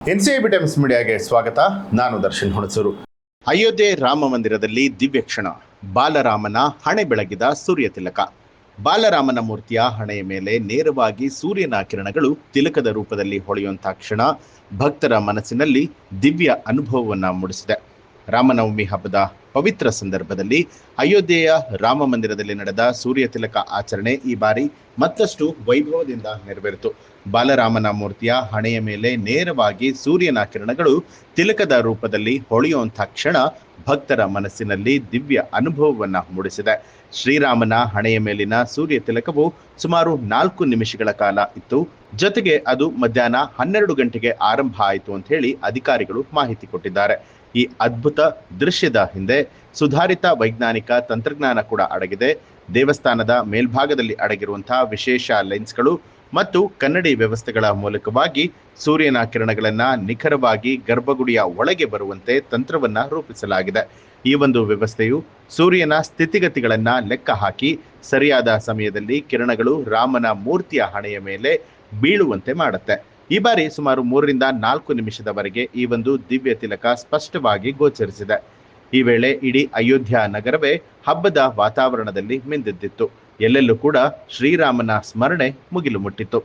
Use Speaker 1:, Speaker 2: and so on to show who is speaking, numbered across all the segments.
Speaker 1: NCIB times ಮೀಡಿಯಾಗೆ ಸ್ವಾಗತ. ನಾನು ದರ್ಶನ್ ಹುಣಸೂರು. ಅಯೋಧ್ಯೆ ರಾಮ ಮಂದಿರದಲ್ಲಿ ದಿವ್ಯ ಕ್ಷಣ. ಬಾಲರಾಮನ ಹಣೆ ಬೆಳಗಿದ ಸೂರ್ಯ ತಿಲಕ. ಬಾಲರಾಮನ ಮೂರ್ತಿಯ ಹಣೆಯ ಮೇಲೆ ನೇರವಾಗಿ ಸೂರ್ಯನ ಕಿರಣಗಳು ತಿಲಕದ ರೂಪದಲ್ಲಿ ಹೊಳೆಯುವಂತಹ ಕ್ಷಣ ಭಕ್ತರ ಮನಸ್ಸಿನಲ್ಲಿ ದಿವ್ಯ ಅನುಭವವನ್ನ ಮೂಡಿಸಿದೆ. ರಾಮನವಮಿ ಹಬ್ಬದ ಪವಿತ್ರ ಸಂದರ್ಭದಲ್ಲಿ ಅಯೋಧ್ಯೆಯ ರಾಮ ಮಂದಿರದಲ್ಲಿ ನಡೆದ ಸೂರ್ಯ ತಿಲಕ ಆಚರಣೆ ಈ ಬಾರಿ ಮತ್ತಷ್ಟು ವೈಭವದಿಂದ ನೆರವೇರಿತು. ಬಾಲರಾಮನ ಮೂರ್ತಿಯ ಹಣೆಯ ಮೇಲೆ ನೇರವಾಗಿ ಸೂರ್ಯನ ಕಿರಣಗಳು ತಿಲಕದ ರೂಪದಲ್ಲಿ ಹೊಳೆಯುವಂತಹ ಕ್ಷಣ ಭಕ್ತರ ಮನಸ್ಸಿನಲ್ಲಿ ದಿವ್ಯ ಅನುಭವವನ್ನ ಮೂಡಿಸಿದೆ. ಶ್ರೀರಾಮನ ಹಣೆಯ ಮೇಲಿನ ಸೂರ್ಯ ತಿಲಕವು ಸುಮಾರು 4 ನಿಮಿಷಗಳ ಕಾಲ ಇತ್ತು. ಜೊತೆಗೆ ಅದು ಮಧ್ಯಾಹ್ನ 12 ಗಂಟೆಗೆ ಆರಂಭ ಆಯಿತು ಅಂತ ಹೇಳಿ ಅಧಿಕಾರಿಗಳು ಮಾಹಿತಿ ಕೊಟ್ಟಿದ್ದಾರೆ. ಈ ಅದ್ಭುತ ದೃಶ್ಯದ ಹಿಂದೆ ಸುಧಾರಿತ ವೈಜ್ಞಾನಿಕ ತಂತ್ರಜ್ಞಾನ ಕೂಡ ಅಡಗಿದೆ. ದೇವಸ್ಥಾನದ ಮೇಲ್ಭಾಗದಲ್ಲಿ ಅಡಗಿರುವಂತಹ ವಿಶೇಷ ಲೆನ್ಸ್ಗಳು ಮತ್ತು ಕನ್ನಡಿ ವ್ಯವಸ್ಥೆಗಳ ಮೂಲಕವಾಗಿ ಸೂರ್ಯನ ಕಿರಣಗಳನ್ನ ನಿಖರವಾಗಿ ಗರ್ಭಗುಡಿಯ ಒಳಗೆ ಬರುವಂತೆ ತಂತ್ರವನ್ನ ರೂಪಿಸಲಾಗಿದೆ. ಈ ಒಂದು ವ್ಯವಸ್ಥೆಯು ಸೂರ್ಯನ ಸ್ಥಿತಿಗತಿಗಳನ್ನ ಲೆಕ್ಕ ಹಾಕಿ ಸರಿಯಾದ ಸಮಯದಲ್ಲಿ ಕಿರಣಗಳು ರಾಮನ ಮೂರ್ತಿಯ ಹಣೆಯ ಮೇಲೆ ಬೀಳುವಂತೆ ಮಾಡುತ್ತೆ. ಈ ಬಾರಿ ಸುಮಾರು 3 ರಿಂದ 4 ನಿಮಿಷದವರೆಗೆ ಈ ಒಂದು ದಿವ್ಯ ತಿಲಕ ಸ್ಪಷ್ಟವಾಗಿ ಗೋಚರಿಸಿದೆ. ಈ ವೇಳೆ ಇಡೀ ಅಯೋಧ್ಯ ನಗರವೇ ಹಬ್ಬದ ವಾತಾವರಣದಲ್ಲಿ ಮಿಂದೆದ್ದಿತ್ತು. ಎಲ್ಲೆಲ್ಲೂ ಕೂಡ ಶ್ರೀರಾಮನ ಸ್ಮರಣೆ ಮುಗಿಲು ಮುಟ್ಟಿತ್ತು.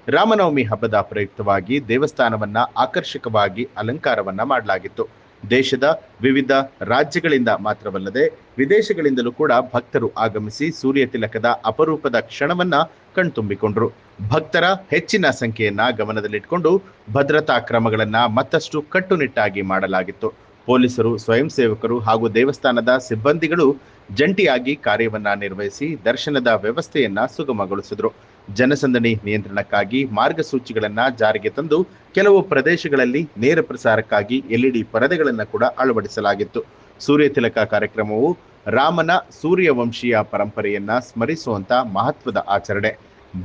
Speaker 1: ರಾಮನವಮಿ ಹಬ್ಬದ ಪ್ರಯುಕ್ತವಾಗಿ ದೇವಸ್ಥಾನವನ್ನ ಆಕರ್ಷಕವಾಗಿ ಅಲಂಕಾರವನ್ನ ಮಾಡಲಾಗಿತ್ತು. ದೇಶದ ವಿವಿಧ ರಾಜ್ಯಗಳಿಂದ ಮಾತ್ರವಲ್ಲದೆ ವಿದೇಶಗಳಿಂದಲೂ ಕೂಡ ಭಕ್ತರು ಆಗಮಿಸಿ ಸೂರ್ಯ ತಿಲಕದ ಅಪರೂಪದ ಕ್ಷಣವನ್ನ ಕಣ್ತುಂಬಿಕೊಂಡ್ರು. ಭಕ್ತರ ಹೆಚ್ಚಿನ ಸಂಖ್ಯೆಯನ್ನ ಗಮನದಲ್ಲಿಟ್ಟುಕೊಂಡು ಭದ್ರತಾ ಕ್ರಮಗಳನ್ನ ಮತ್ತಷ್ಟು ಕಟ್ಟುನಿಟ್ಟಾಗಿ ಮಾಡಲಾಗಿತ್ತು. ಪೊಲೀಸರು, ಸ್ವಯಂ ಸೇವಕರು ಹಾಗೂ ದೇವಸ್ಥಾನದ ಸಿಬ್ಬಂದಿಗಳು ಜಂಟಿಯಾಗಿ ಕಾರ್ಯವನ್ನ ನಿರ್ವಹಿಸಿ ದರ್ಶನದ ವ್ಯವಸ್ಥೆಯನ್ನ ಸುಗಮಗೊಳಿಸಿದ್ರು. ಜನಸಂದಣಿ ನಿಯಂತ್ರಣಕ್ಕಾಗಿ ಮಾರ್ಗಸೂಚಿಗಳನ್ನ ಜಾರಿಗೆ ತಂದು ಕೆಲವು ಪ್ರದೇಶಗಳಲ್ಲಿ ನೇರ ಪ್ರಸಾರಕ್ಕಾಗಿ LED ಪರದೆಗಳನ್ನ ಕೂಡ ಅಳವಡಿಸಲಾಗಿತ್ತು. ಸೂರ್ಯ ತಿಲಕ ಕಾರ್ಯಕ್ರಮವು ರಾಮನ ಸೂರ್ಯವಂಶೀಯ ಪರಂಪರೆಯನ್ನ ಸ್ಮರಿಸುವಂತ ಮಹತ್ವದ ಆಚರಣೆ.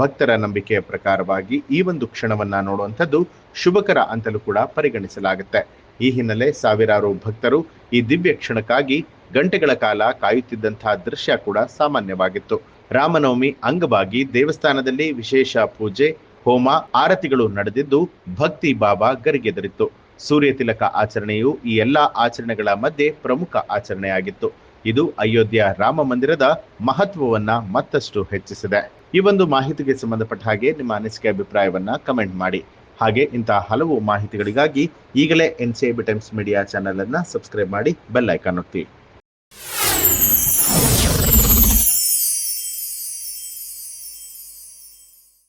Speaker 1: ಭಕ್ತರ ನಂಬಿಕೆಯ ಪ್ರಕಾರವಾಗಿ ಈ ಒಂದು ಕ್ಷಣವನ್ನ ನೋಡುವಂಥದ್ದು ಶುಭಕರ ಅಂತಲೂ ಕೂಡ ಪರಿಗಣಿಸಲಾಗುತ್ತೆ. ಈ ಹಿನ್ನೆಲೆ ಸಾವಿರಾರು ಭಕ್ತರು ಈ ದಿವ್ಯ ಕ್ಷಣಕ್ಕಾಗಿ ಗಂಟೆಗಳ ಕಾಲ ಕಾಯುತ್ತಿದ್ದಂತಹ ದೃಶ್ಯ ಕೂಡ ಸಾಮಾನ್ಯವಾಗಿತ್ತು. ರಾಮನವಮಿ ಅಂಗವಾಗಿ ದೇವಸ್ಥಾನದಲ್ಲಿ ವಿಶೇಷ ಪೂಜೆ, ಹೋಮ, ಆರತಿಗಳು ನಡೆದಿದ್ದು ಭಕ್ತಿ ಭಾವ ಗರಿಗೆದರಿತ್ತು. ಸೂರ್ಯ ತಿಲಕ ಆಚರಣೆಯು ಈ ಎಲ್ಲಾ ಆಚರಣೆಗಳ ಮಧ್ಯೆ ಪ್ರಮುಖ ಆಚರಣೆಯಾಗಿತ್ತು. ಇದು ಅಯೋಧ್ಯೆಯ ರಾಮ ಮಂದಿರದ ಮಹತ್ವವನ್ನ ಮತ್ತಷ್ಟು ಹೆಚ್ಚಿಸಿದೆ. ಈ ಒಂದು ಮಾಹಿತಿಗೆ ಸಂಬಂಧಪಟ್ಟ ಹಾಗೆ ನಿಮ್ಮ ಅನಿಸಿಕೆ ಅಭಿಪ್ರಾಯವನ್ನ ಕಮೆಂಟ್ ಮಾಡಿ. ಹಾಗೆ ಇಂತಹ ಹಲವು ಮಾಹಿತಿಗಳಿಗಾಗಿ ಈಗಲೇ ಎನ್ಸಿಐಬಿ ಟೈಮ್ಸ್ ಮೀಡಿಯಾ ಚಾನೆಲ್ ಅನ್ನ ಸಬ್ಸ್ಕ್ರೈಬ್ ಮಾಡಿ ಬೆಲ್ ಐಕಾನ್ ಒತ್ತಿ.